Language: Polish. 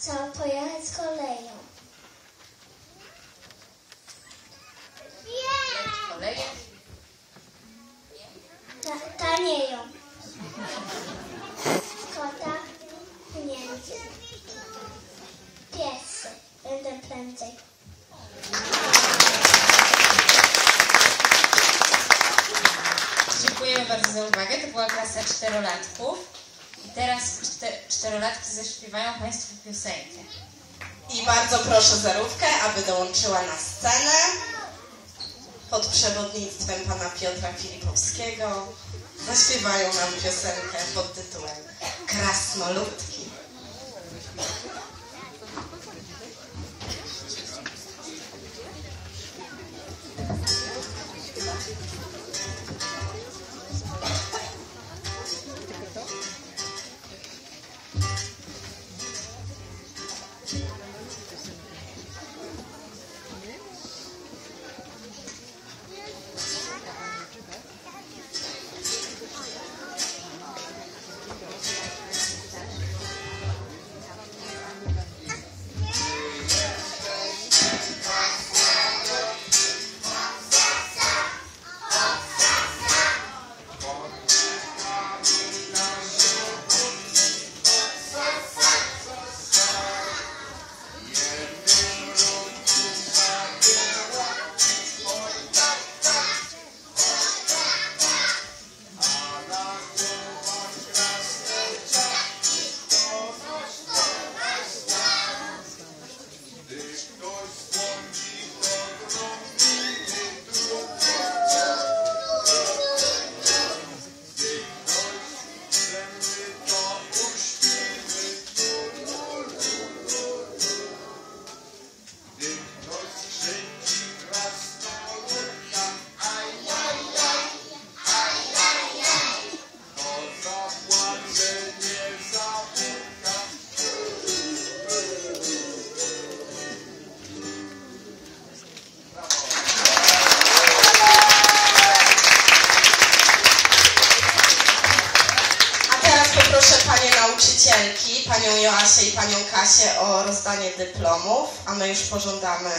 Chcą pojechać z koleją. Koleje? Tanieją. Kota, pieniędzy. Piesy. Będę prędzej. Dziękujemy bardzo za uwagę. To była klasa czterolatków. I teraz czterolatki zaśpiewają Państwu piosenkę. I bardzo proszę Zarówkę, aby dołączyła na scenę pod przewodnictwem pana Piotra Filipowskiego. Zaśpiewają nam piosenkę pod tytułem Krasnoludki. Proszę panie nauczycielki, panią Joasię i panią Kasię o rozdanie dyplomów, a my już podążamy